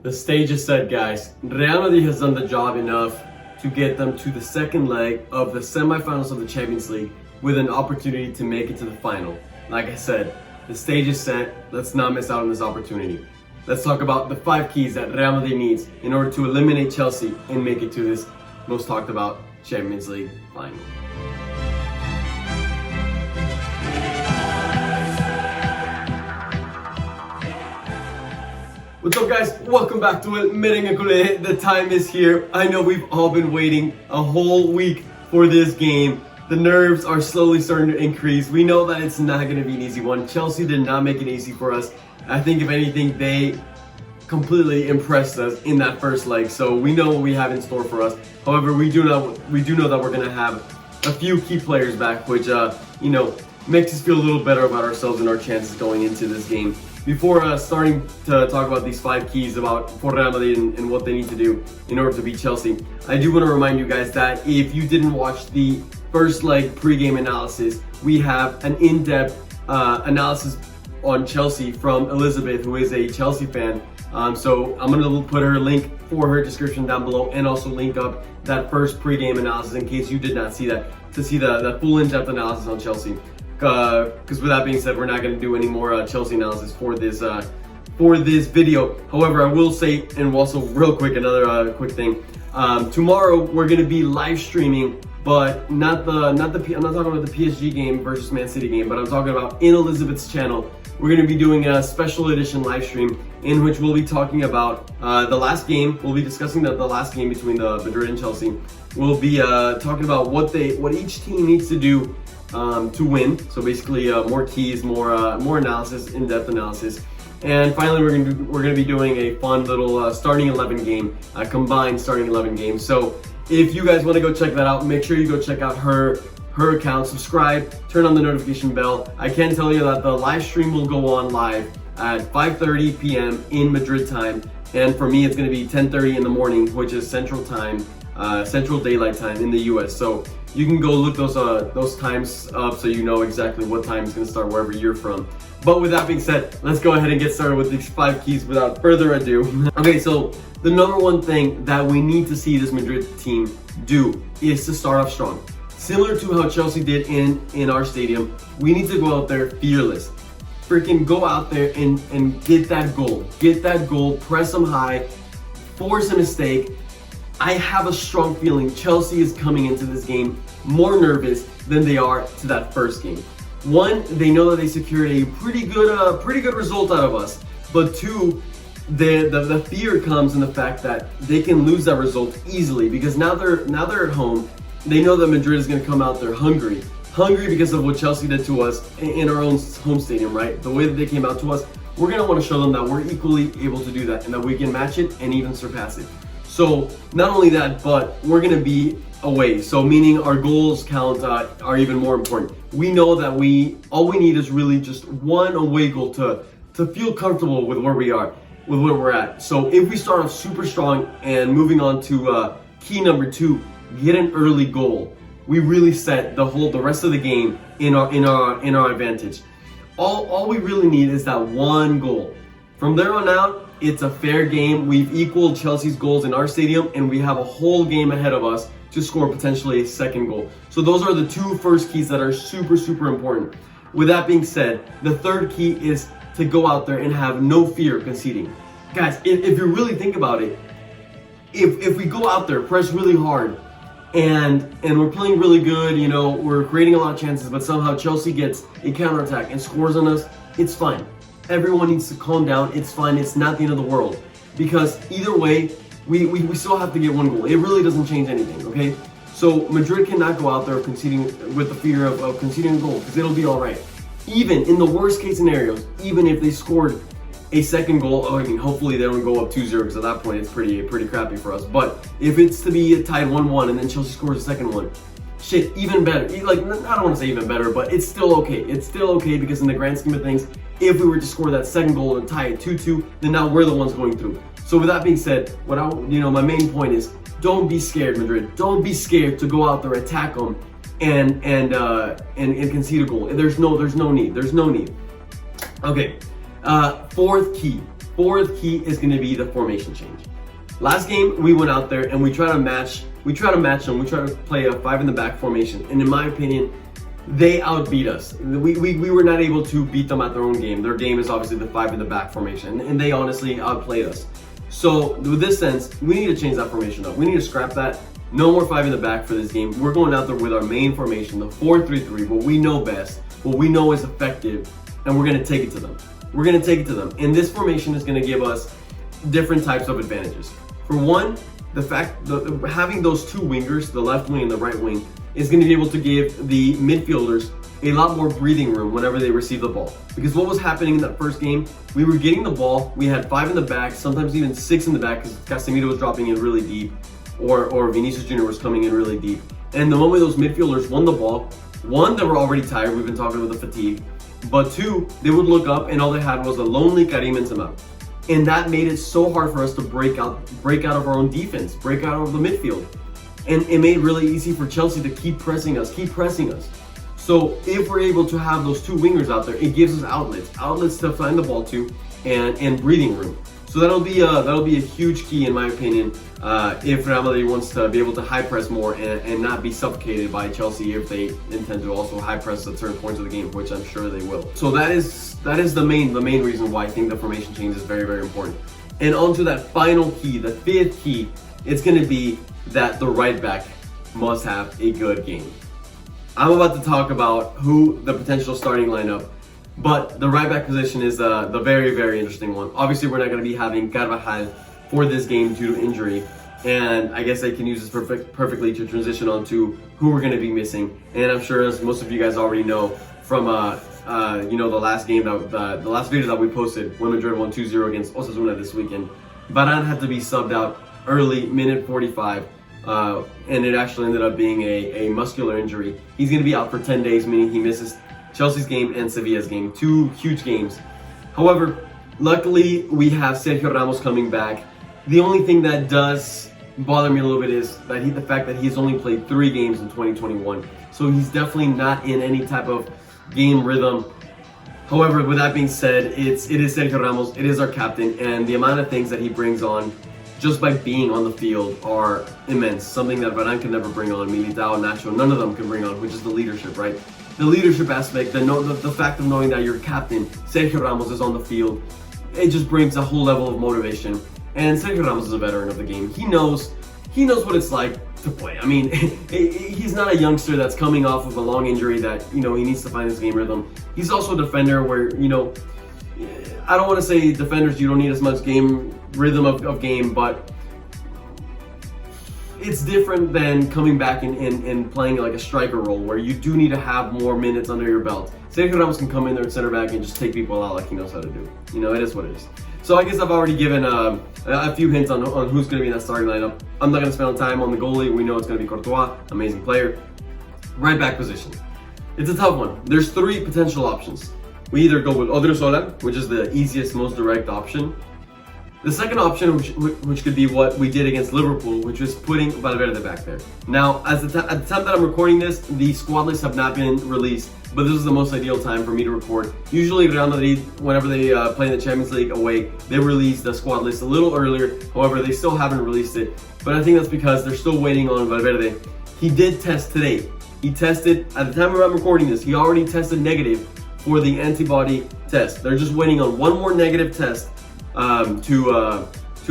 The stage is set, guys. Real Madrid has done the job enough to get them to the second leg of the semifinals of the Champions League with an opportunity to make it to the final. Like I said, the stage is set. Let's not miss out on this opportunity. Let's talk about the 5 keys that Real Madrid needs in order to eliminate Chelsea and make it to this most talked about Champions League final. What's up, guys? Welcome back to it. Merengue Cule. The time is here. I know we've all been waiting a whole week for this game. The nerves are slowly starting to increase. We know that it's not going to be an easy one. Chelsea did not make it easy for us. I think if anything, they completely impressed us in that first leg. So we know what we have in store for us. However, we do know that we're going to have a few key players back, which makes us feel a little better about ourselves and our chances going into this game. Before starting to talk about these 5 keys for Real Madrid and what they need to do in order to beat Chelsea, I do want to remind you guys that if you didn't watch the first leg pregame analysis, we have an in-depth analysis on Chelsea from Elizabeth, who is a Chelsea fan. So I'm going to put her link for her description down below and also link up that first pregame analysis in case you did not see that, to see the full in-depth analysis on Chelsea. Because with that being said, we're not going to do any more Chelsea analysis for this video. However, I will say, and also real quick, another quick thing. Tomorrow we're going to be live streaming, but I'm not talking about the PSG game versus Man City game, but I'm talking about in Elizabeth's channel. We're going to be doing a special edition live stream in which we'll be talking about the last game. We'll be discussing the last game between the Madrid and Chelsea. We'll be talking about what each team needs to do to win. So basically, more keys, more analysis, in-depth analysis, and finally, we're gonna be doing a fun little starting 11 game, combined starting 11 game. So if you guys want to go check that out, make sure you go check out her account, subscribe, turn on the notification bell. I can tell you that the live stream will go on live at 5:30 p.m. in Madrid time, and for me, it's gonna be 10:30 in the morning, which is Central Time, Central Daylight Time in the U.S. So you can go look those times up so you know exactly what time is going to start wherever you're from. But with that being said, let's go ahead and get started with these 5 keys without further ado. Okay, so the number one thing that we need to see this Madrid team do is to start off strong. Similar to how Chelsea did in our stadium, we need to go out there fearless. Freaking go out there and get that goal. Get that goal, press them high, force a mistake. I have a strong feeling Chelsea is coming into this game more nervous than they are to that first game. 1, they know that they secured a pretty good result out of us. But 2, the fear comes in the fact that they can lose that result easily because now they're at home. They know that Madrid is going to come out there hungry because of what Chelsea did to us in our own home stadium, right? The way that they came out to us, we're going to want to show them that we're equally able to do that and that we can match it and even surpass it. So not only that, but we're going to be away. So meaning our goals count are even more important. We know that all we need is really just one away goal to feel comfortable with where we are, with where we're at. So if we start off super strong and moving on to key number 2, get an early goal, we really set the rest of the game in our advantage. All we really need is that one goal. From there on out, it's a fair game. We've equaled Chelsea's goals in our stadium, and we have a whole game ahead of us to score potentially a second goal. So those are the 2 first keys that are super, super important. With that being said, the third key is to go out there and have no fear of conceding. Guys, if you really think about it, if we go out there, press really hard, and we're playing really good, we're creating a lot of chances, but somehow Chelsea gets a counterattack and scores on us, it's fine. Everyone needs to calm down. It's fine. It's not the end of the world. Because either way, we still have to get one goal. It really doesn't change anything, okay? So Madrid cannot go out there conceding with the fear of conceding a goal because it'll be all right. Even in the worst case scenarios, even if they scored a second goal, hopefully they don't go up 2-0 because at that point it's pretty crappy for us. But if it's to be tied 1-1 and then Chelsea scores a second one, shit, even better. Like, I don't want to say even better, but it's still okay. It's still okay because in the grand scheme of things, if we were to score that second goal and tie it 2-2, then now we're the ones going through. So with that being said, my main point is, don't be scared, Madrid. Don't be scared to go out there, attack them, and concede a goal. There's no need. Okay. Fourth key Fourth key is going to be the formation change. Last game, we went out there and we try to match them. We try to play a 5 in the back formation. And in my opinion, they outbeat us. We were not able to beat them at their own game. Their game is obviously the 5 in the back formation, and they honestly outplayed us. So with this sense, we need to change that formation up. We need to scrap that. No more 5 in the back for this game. We're going out there with our main formation, the 4-3-3, what we know best, what we know is effective, and we're going to take it to them. We're going to take it to them. And this formation is going to give us different types of advantages. For one, having those two wingers, the left wing and the right wing, is going to be able to give the midfielders a lot more breathing room whenever they receive the ball. Because what was happening in that first game, we were getting the ball, we had 5 in the back, sometimes even 6 in the back because Casemiro was dropping in really deep, or Vinicius Jr. was coming in really deep. And the moment those midfielders won the ball, one, they were already tired, we've been talking about the fatigue, but two, they would look up and all they had was a lonely Karim Benzema. And that made it so hard for us to break out of our own defense, break out of the midfield. And it made it really easy for Chelsea to keep pressing us. So if we're able to have those two wingers out there, it gives us outlets to find the ball to, and breathing room. So that'll be a huge key in my opinion if Real Madrid wants to be able to high press more and not be suffocated by Chelsea if they intend to also high press at certain points of the game, which I'm sure they will. So that is the main reason why I think the formation change is very, very important. And on to that final key, the fifth key, it's going to be that the right back must have a good game. I'm about to talk about who the potential starting lineup, but the right back position is the very, very interesting one. Obviously, we're not going to be having Carvajal for this game due to injury, and I guess I can use this perfectly to transition on to who we're going to be missing. And I'm sure, as most of you guys already know from the last game, the last video that we posted, when Madrid won 2-0 against Osasuna this weekend, Varane had to be subbed out early, minute 45. And it actually ended up being a muscular injury. He's going to be out for 10 days, meaning he misses Chelsea's game and Sevilla's game, 2 huge games. However, luckily we have Sergio Ramos coming back. The only thing that does bother me a little bit is that the fact that he's only played 3 games in 2021. So he's definitely not in any type of game rhythm. However, with that being said, it is Sergio Ramos, it is our captain, and the amount of things that he brings on just by being on the field are immense. Something that Varane can never bring on, Militao, Nacho, none of them can bring on, which is the leadership, right? The leadership aspect, the fact of knowing that your captain, Sergio Ramos, is on the field, it just brings a whole level of motivation. And Sergio Ramos is a veteran of the game. He knows what it's like to play. I mean, he's not a youngster that's coming off of a long injury that, he needs to find his game rhythm. He's also a defender where, I don't want to say defenders, you don't need as much game rhythm of game, but it's different than coming back and playing like a striker role where you do need to have more minutes under your belt. Sergio Ramos can come in there at center back and just take people out like he knows how to do. It is what it is. So I guess I've already given a few hints on who's going to be in that starting lineup. I'm not going to spend time on the goalie. We know it's going to be Courtois, amazing player. Right back position. It's a tough one. There's 3 potential options. We either go with Odriozola, which is the easiest, most direct option. The second option, which could be what we did against Liverpool, which was putting Valverde back there. Now, at the time that I'm recording this, the squad lists have not been released, but this is the most ideal time for me to record. Usually Real Madrid, whenever they play in the Champions League away, they release the squad list a little earlier. However, they still haven't released it, but I think that's because they're still waiting on Valverde. He did test today. He tested, at the time I'm recording this, he already tested negative for the antibody test. They're just waiting on one more negative test to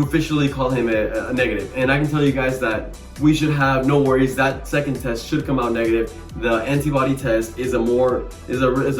officially call him a negative. And I can tell you guys that we should have no worries. That second test should come out negative. The antibody test is a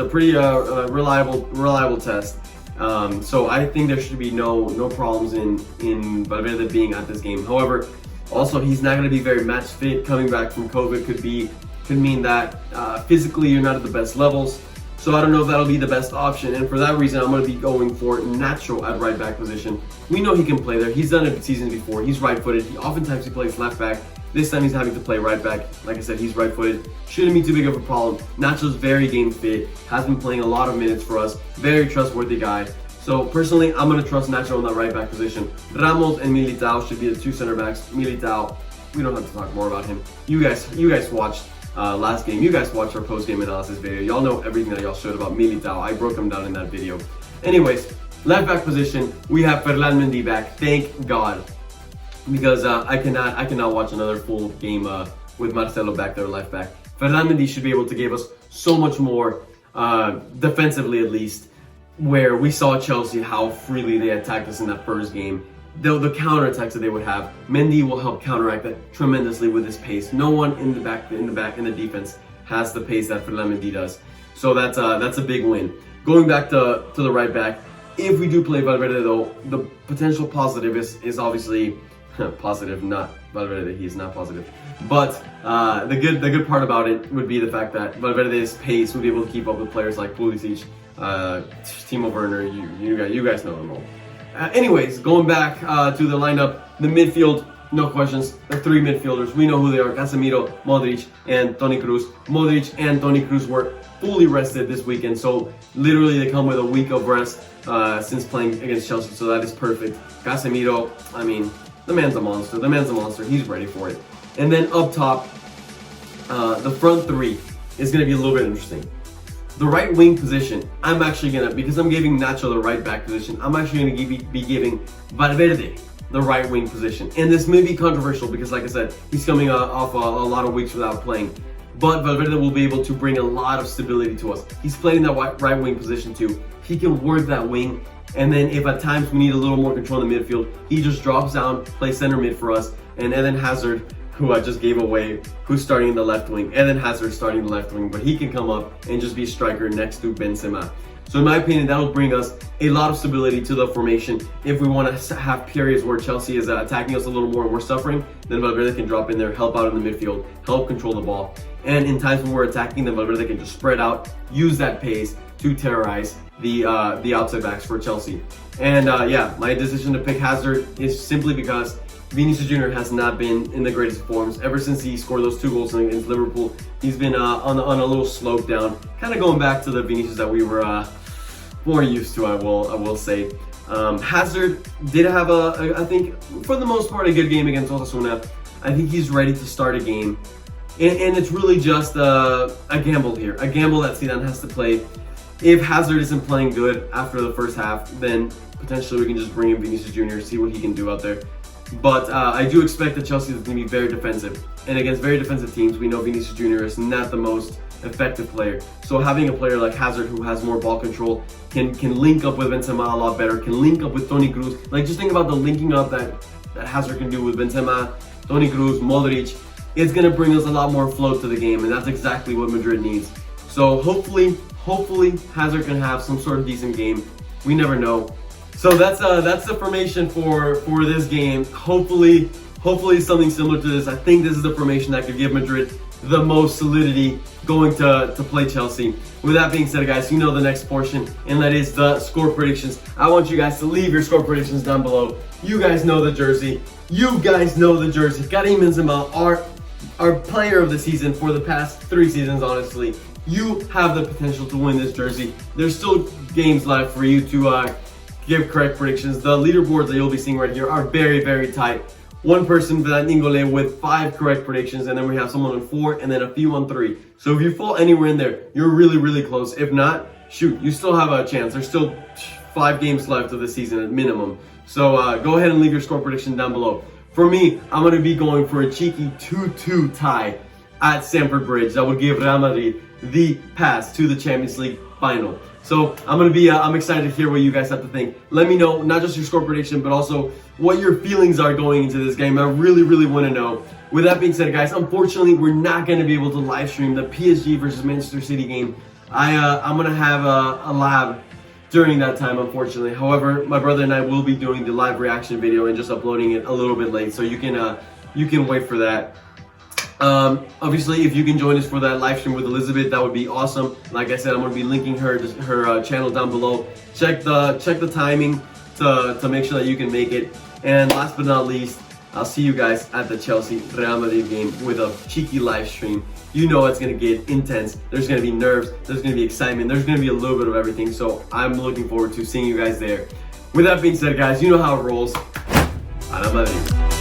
pretty reliable test. So I think there should be no problems in Valverde being at this game. However, also he's not going to be very match fit. Coming back from COVID could mean that physically you're not at the best levels. So I don't know if that'll be the best option, and for that reason, I'm going to be going for Nacho at right back position. We know he can play there. He's done it seasons before. He's right-footed. Oftentimes he plays left back. This time he's having to play right back. Like I said, he's right-footed. Shouldn't be too big of a problem. Nacho's very game fit. Has been playing a lot of minutes for us. Very trustworthy guy. So personally, I'm going to trust Nacho in that right back position. Ramos and Militao should be the 2 center backs. Militao, we don't have to talk more about him. You guys watched last game. You guys watched our post-game analysis video. Y'all know everything that y'all showed about Militao. I broke him down in that video. Anyways, Left back position, we have Ferland Mendy back. Thank God, because I cannot watch another full game with Marcelo back there left back. Ferland Mendy should be able to give us so much more defensively, at least, where we saw Chelsea how freely they attacked us in that first game. The counterattacks that they would have, Mendy will help counteract that tremendously with his pace. No one in the defense has the pace that Ferland Mendy does. So that's a big win. Going back to the right back, if we do play Valverde though, the potential positive is obviously positive, not Valverde, he is not positive. But the good part about it would be the fact that Valverde's pace would be able to keep up with players like Pulisic, Timo Werner, you guys know them all. Anyways, going back to the lineup, the midfield, no questions. The three midfielders, we know who they are: Casemiro, Modric, and Toni Kroos. Modric and Toni Kroos were fully rested this weekend, so literally they come with a week of rest since playing against Chelsea, so that is perfect. Casemiro, I mean, the man's a monster. The man's a monster. He's ready for it. And then up top, the front three is going to be a little bit interesting. The right wing position, I'm actually going to, because I'm giving Nacho the right back position, I'm actually going to be giving Valverde the right wing position. And this may be controversial because, like I said, he's coming off a lot of weeks without playing. But Valverde will be able to bring a lot of stability to us. He's playing that right wing position too. He can work that wing. And then if at times we need a little more control in the midfield, he just drops down, plays center mid for us. And Eden Hazard, who I just gave away, who's starting in the left wing. Eden Hazard starting the left wing, but he can come up and just be a striker next to Benzema. So in my opinion, that will bring us a lot of stability to the formation. If we want to have periods where Chelsea is attacking us a little more and we're suffering, then Valverde can drop in there, help out in the midfield, help control the ball. And in times when we're attacking, then Valverde can just spread out, use that pace to terrorize the outside backs for Chelsea. And yeah, my decision to pick Hazard is simply because Vinicius Jr. has not been in the greatest forms. Ever since he scored those 2 goals against Liverpool, he's been on a little slope down, kind of going back to the Vinicius that we were more used to, I will say. Hazard did have I think, for the most part, a good game against Osasuna. I think he's ready to start a game. And it's really just a gamble here, a gamble that Zidane has to play. If Hazard isn't playing good after the first half, then potentially we can just bring in Vinicius Jr., see what he can do out there. But I do expect that Chelsea is going to be very defensive. And against very defensive teams, we know Vinicius Jr. is not the most effective player. So having a player like Hazard who has more ball control, can link up with Benzema a lot better, can link up with Toni Kroos. Like, just think about the linking up that Hazard can do with Benzema, Toni Kroos, Modric. It's going to bring us a lot more flow to the game, and that's exactly what Madrid needs. So hopefully Hazard can have some sort of decent game. We never know. So that's the formation for this game. Hopefully something similar to this. I think this is the formation that could give Madrid the most solidity going to play Chelsea. With that being said, guys, you know the next portion, and that is the score predictions. I want you guys to leave your score predictions down below. You guys know the jersey. You guys know the jersey. Karim Benzema, our player of the season for the past 3 seasons, honestly. You have the potential to win this jersey. There's still games left for you to give correct predictions. The leaderboards that you'll be seeing right here are very, very tight. One person, Merengue Cule, with 5 correct predictions, and then we have someone on 4, and then a few on 3. So if you fall anywhere in there, you're really, really close. If not, shoot, you still have a chance. There's still 5 games left of the season at minimum. So go ahead and leave your score prediction down below. For me, I'm going to be going for a cheeky 2-2 tie at Stamford Bridge. That would give Real Madrid the pass to the Champions League final. So I'm excited to hear what you guys have to think. Let me know, not just your score prediction, but also what your feelings are going into this game. I really, really want to know. With that being said, guys, unfortunately, we're not going to be able to live stream the PSG versus Manchester City game. I'm going to have a lab during that time, unfortunately. However, my brother and I will be doing the live reaction video and just uploading it a little bit late, so you can wait for that. Obviously, if you can join us for that live stream with Elizabeth, that would be awesome. Like I said, I'm going to be linking her channel down below. Check the timing to make sure that you can make it. And last but not least, I'll see you guys at the Chelsea Real Madrid game with a cheeky live stream. You know it's going to get intense. There's going to be nerves. There's going to be excitement. There's going to be a little bit of everything. So I'm looking forward to seeing you guys there. With that being said, guys, you know how it rolls. Real Madrid.